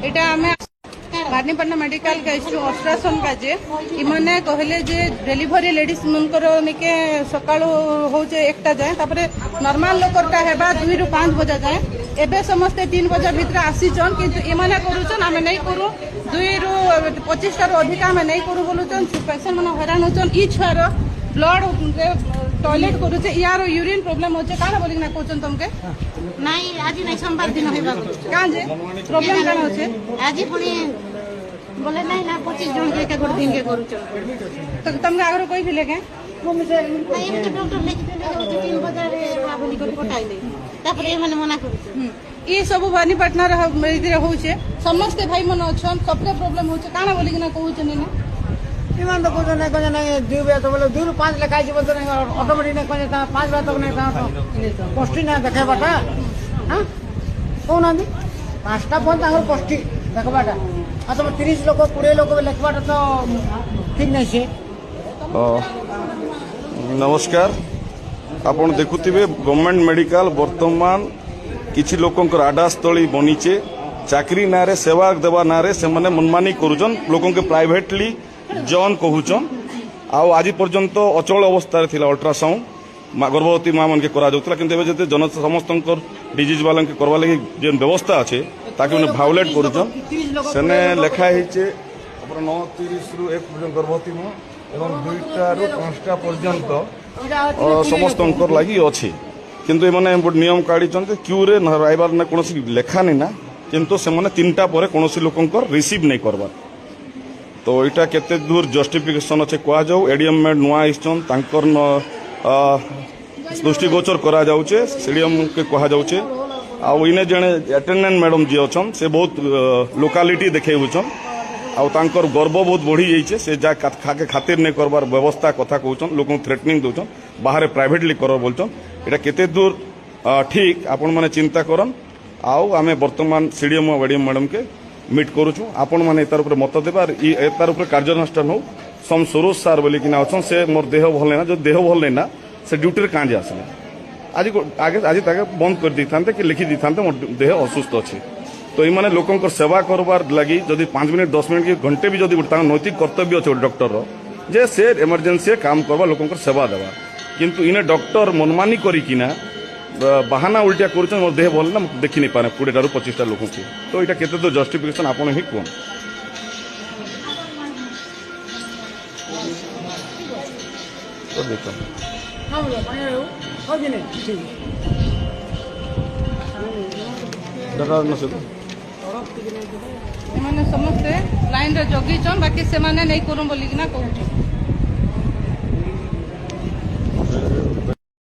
এটা আমি भानीपटना मेडिकल का अल्ट्रासाउंड का जे इमने कहले जे डिलीवरी लेडीज मनकर निके सकाळ होचे एकटा जाए तापरे नॉर्मल लोकर का हेबा 2 रु 5 बजे जाए एबे समस्त 3 बजे भीतर आसीचन किंतु इमने करूचन हमें नहीं करू 2 रु 25 टा अधिक हमें नहीं करू बोलुचन पेशेंट मन हैरान होचन ई छार ब्लड टॉयलेट करूचे यार यूरिन प्रॉब्लम होचे काना बोली ना कोचन तुमके नहीं आज नहीं सोमवार दिन हेबा का जे प्रॉब्लम काना होचे आज पुनी बोले नहीं ना 25 जन के गोट दिन के करू तो तुमके आगर कोई भी लेके नहीं तो डॉक्टर लेके देले 3 बजे रे बोली को पटाई दे तापर ए माने मना करू ई सब भानीपटना रे होचे समस्त भाई मन अछन सबके प्रॉब्लम होचे काना बोली ना कहूचे ने इमान तो कुछ नहीं दो बजे तो बोले 2 रु 5 लिखाई छी बोलते नहीं ऑटोमेटिक नहीं कहे 5 बजे तक नहीं कहा पोस्टी ना देखे बाटा हां कौन आंदी 5टा फोन तांगर पोस्टी देखबाटा आ तो 30 लोग 20 लोग लिखबाटा तो ठीक नहीं छे। नमस्कार आपण देखुथिबे गवर्नमेंट मेडिकल वर्तमान किछि लोकंकर आडास्थली बनीचे चाकरी नारे सेवा देवा नारे से माने मनमानी करूछन लोकन के प्राइवेटली जॉन कहूचन आउ आज पर्यंत अचल अवस्था थिला अल्ट्रासाउंड गर्भवती माँ मन के करा जाउतला किंतु एबे जते जन समस्त डिजीज वाला के करवा लगी जे व्यवस्था अच्छे ताकि भायोलेट करूचन सेने लेखा हिचे 9:30 रु 1 पर्यंत गर्भवती माँ एवं 2टा रु 5टा पर्यंत समस्त लगी अच्छे किंतु एमाने नियम काढ़ी क्यू रे रहिबार ना कोनोसी लेखा नहीं ना किंतु से माने 3टा पर कोनोसी लोकंकर रिसीव नहीं करबार तो यहाँ केते दूर जस्टिफिकेशन अच्छे कह जाऊ एडीएम में नुआ आइछन तांकर दृष्टिगोचर करा जाउचे सीडीएम के कह जाउचे आउ इने जने अटेंडेंट मैडम जी अच्छन से बहुत लोकालिटी देखे हुचन आउ तांकर गर्व बहुत बढ़ी जाइए से जा खाके खातिर नहीं करबार व्यवस्था कथा कहउछन लोक थ्रेटनिंग दउछन बाहर प्राइवेटली कर बोलछन एटा केते दूर ठीक आपण माने चिंता करन आउ आमे वर्तमान सीडीएम और एडीएम मैडम के मीट करूँ आपण मैंने तार उपर मत देवे तार उपर कार्यानुष्ठान हो सम सरोज सार बोली कि अच्छा से मोर देह भल ना जो देह भल नहीं ना से ड्यूटी कहाँ जा आसले आज आगे आज ताके बंद कर दी था कि लिखि दी था मोर देह असुस्थ अच्छे तो ये लोक सेवा करवार लगी जदि 5 मिनट 10 मिनट की घंटे भी जब नैतिक कर्तव्य अच्छे डॉक्टर जे से इमरजेंसी काम करवा लोक सेवा देवा किंतु इने डॉक्टर मनमानी करिकिना बाहाना उल्टा कर मोर देह भल ना देखी नहीं पारे 20 रु 25 लोक की तो यहाँ केते तो जस्टिफिकेशन आपन ही कौन तो देखो समस्ते लाइन रे जगी बाकी से नहीं करूँ बोलिकी कहूँ।